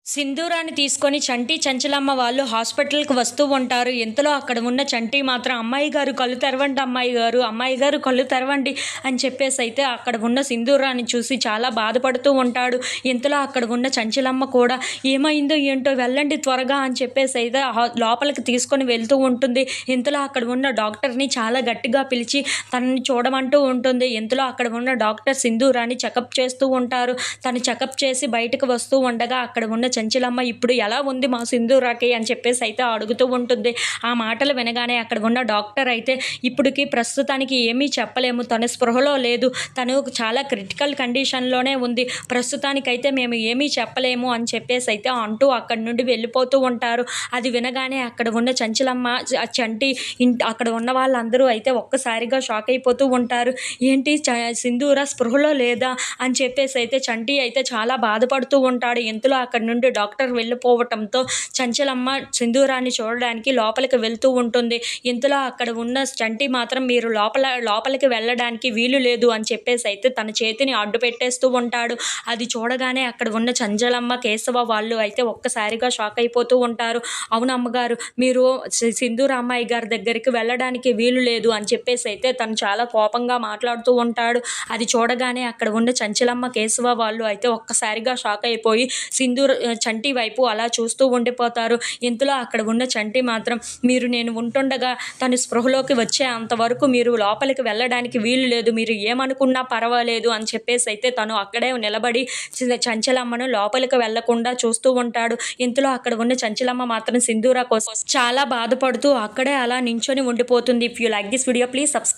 సింధూరాన్ని తీసుకొని చంటి, చంచలమ్మ వాళ్ళు హాస్పిటల్‌కి వస్తూ ఉంటారు. ఇంతలో అక్కడ ఉన్న చంటి మాత్రం "అమ్మాయి గారు కళ్ళు తెరవండి అమ్మాయి గారు, అమ్మాయి గారు కళ్ళు తెరవండి" అని చెప్పేసైతే అక్కడ ఉన్న సింధూరాన్ని చూసి చాలా బాధపడుతూ ఉంటాడు. ఇంతలో అక్కడ ఉన్న చంచలమ్మ కూడా "ఏమైందో ఏంటో వెళ్ళండి త్వరగా" అని చెప్పేసైతే లోపలికి తీసుకొని వెళ్తూ ఉంటుంది. ఇంతలో అక్కడ ఉన్న డాక్టర్‌ని చాలా గట్టిగా పిలిచి తనని చూడమంటూ ఉంటుంది. ఇంతలో అక్కడ ఉన్న డాక్టర్ సింధూరాన్ని చెకప్ చేస్తూ ఉంటారు. తను చెకప్ చేసి బయటకు వస్తూ ఉండగా అక్కడ ఉన్న చంచలమ్మ "ఇప్పుడు ఎలా ఉంది మా సింధూరాకి" అని చెప్పేసి అయితే అడుగుతూ ఉంటుంది. ఆ మాటలు వినగానే అక్కడ ఉన్న డాక్టర్ అయితే "ఇప్పటికి ప్రస్తుతానికి ఏమీ చెప్పలేము, తను స్పృహలో లేదు, తను చాలా క్రిటికల్ కండిషన్లోనే ఉంది, ప్రస్తుతానికైతే మేము ఏమీ చెప్పలేము" అని చెప్పేసి అయితే అంటూ అక్కడి నుండి వెళ్ళిపోతూ ఉంటారు. అది వినగానే అక్కడ ఉన్న చంచలమ్మ, చంటి అక్కడ ఉన్న వాళ్ళందరూ అయితే ఒక్కసారిగా షాక్ అయిపోతూ ఉంటారు. ఏంటి సింధూర స్పృహలో లేదా అని చెప్పేసి అయితే చంటి అయితే చాలా బాధపడుతూ ఉంటాడు. ఇంతలో అక్కడి నుండి డాక్టర్ వెళ్ళిపోవటంతో చంచలమ్మ సింధూరాన్ని చూడడానికి లోపలికి వెళ్తూ ఉంటుంది. ఇంతలో అక్కడ ఉన్న చంటి మాత్రం "మీరు లోపలికి వెళ్ళడానికి వీలు లేదు" అని చెప్పేసి అయితే తన చేతిని అడ్డు పెట్టేస్తూ ఉంటాడు. అది చూడగానే అక్కడ ఉన్న చంచలమ్మ, కేశవ వాళ్ళు అయితే ఒక్కసారిగా షాక్ అయిపోతూ ఉంటారు. "అవును అమ్మగారు, మీరు సింధూర అమ్మాయి గారి దగ్గరికి వెళ్ళడానికి వీలు లేదు" అని చెప్పేసి అయితే తను చాలా కోపంగా మాట్లాడుతూ ఉంటాడు. అది చూడగానే అక్కడ ఉన్న చంచలమ్మ, కేశవ వాళ్ళు అయితే ఒక్కసారిగా షాక్ అయిపోయి చంటి వైపు అలా చూస్తూ ఉండిపోతారు. ఇంతలో అక్కడ ఉన్న చంటి మాత్రం నేను ఉంటుండగా తను స్పృహలోకి వచ్చే అంతవరకు మీరు లోపలికి వెళ్ళడానికి వీలు లేదు, మీరు ఏమనుకున్నా పర్వాలేదు అని చెప్పేసి అయితే తను అక్కడే నిలబడి చంచలమ్మను లోపలికి వెళ్లకుండా చూస్తూ ఉంటాడు. ఇంతలో అక్కడ ఉన్న చంచలమ్మ మాత్రం సింధూర కోసం చాలా బాధపడుతూ అక్కడే అలా నించొని ఉండిపోతుంది. If you like this video please subscribe.